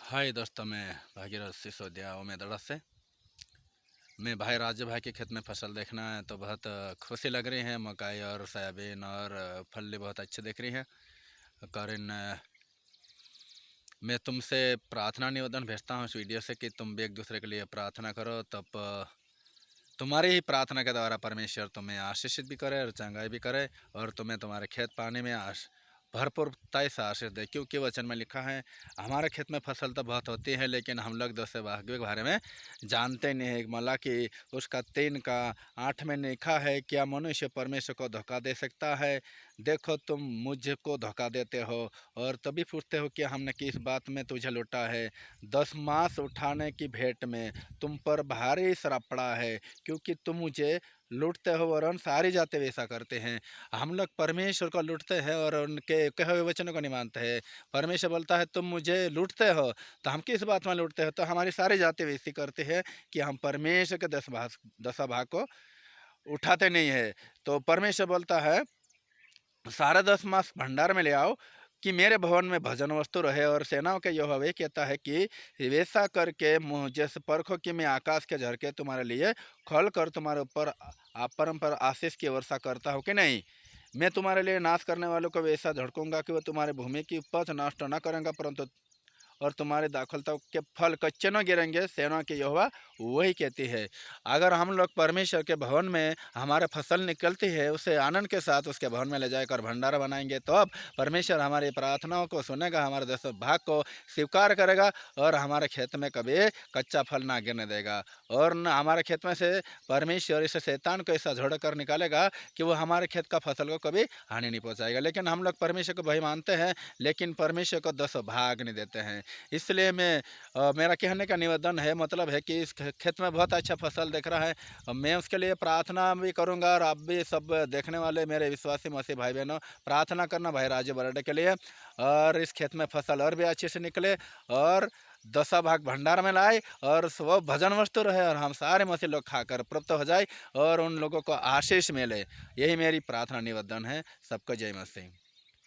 हाय दोस्तों, मैं भागीरथ सिसोदिया उमेदड़ा से। मैं भाई राजू भाई के खेत में फसल देखना है तो बहुत खुशी लग रही है। मकई और सोयाबीन और फली बहुत अच्छी दिख रही है। कारण मैं तुमसे प्रार्थना निवेदन भेजता हूँ इस वीडियो से कि तुम भी एक दूसरे के लिए प्रार्थना करो, तब तुम्हारी ही प्रार्थना के द्वारा परमेश्वर तुम्हें आशीषित भी करे और चंगाई भी करे और तुम्हें तुम्हारे खेत पानी में भरपूरताई से आशीष दे। क्योंकि वचन में लिखा है, हमारे खेत में फसल तो बहुत होती है लेकिन हम लोग दूसरे भाग्यों के बारे में जानते नहीं है। मलाकी उसका 3:8 में लिखा है, क्या मनुष्य परमेश्वर को धोखा दे सकता है? देखो तुम मुझको धोखा देते हो और तभी पूछते हो कि हमने किस बात में तुझे लूटा है। 10 मांस उठाने की भेंट में तुम पर भारी श्राप पड़ा है, क्योंकि तुम मुझे लूटते हो और सारी जाते वैसा करते हैं। हम लोग परमेश्वर को लूटते हैं और उनके कहे हुए वचनों को नहीं मानते हैं। परमेश्वर बोलता है तुम मुझे लूटते हो, तो हम किस बात में लूटते हो? तो हमारी सारी जाति वैसी करते हैं कि हम परमेश्वर के 10 भाग को उठाते नहीं है। तो परमेश्वर बोलता है, सारे 10 मास भंडार में ले आओ कि मेरे भवन में भजन वस्तु रहे। और सेनाओं के यहोवा ये कहता है कि वैसा करके मुझे से परखो कि मैं आकाश के झरके तुम्हारे लिए खोल कर तुम्हारे ऊपर अपरंपर आशीष की वर्षा करता हूँ कि नहीं। मैं तुम्हारे लिए नाश करने वालों को वैसा झड़कूंगा कि वह तुम्हारे भूमि की उपज नष्ट न करेंगे, परंतु और तुम्हारे दाखलता के फल कच्चे न गिरेंगे। सेना की यहोवा वही कहती है। अगर हम लोग परमेश्वर के भवन में हमारे फसल निकलती है, उसे आनंद के साथ उसके भवन में ले जाकर भंडारा बनाएंगे, तो अब परमेश्वर हमारी प्रार्थनाओं को सुनेगा, हमारे 10 भाग को स्वीकार करेगा और हमारे खेत में कभी कच्चा फल ना गिरने देगा। और न हमारे खेत में से परमेश्वर इस शैतान को ऐसा झोड़ कर निकालेगा कि वो हमारे खेत का फसल को कभी हानि नहीं पहुँचाएगा। लेकिन हम लोग परमेश्वर को भाई मानते हैं, लेकिन परमेश्वर को 10 भाग नहीं देते हैं। इसलिए मेरा कहने का निवेदन है, मतलब है कि इस खेत में बहुत अच्छा फसल दिख रहा है। मैं उसके लिए प्रार्थना भी करूंगा और आप भी सब देखने वाले मेरे विश्वासी मसीह भाई बहनों प्रार्थना करना भाई राजू बराडे के लिए, और इस खेत में फसल और भी अच्छे से निकले और 10 भाग भंडार में लाए और वो भजन वस्तु रहे और हम सारे मसीह लोग खाकर तृप्त हो जाए और उन लोगों को आशीष मिले। यही मेरी प्रार्थना निवेदन है। सबको जय मसीह।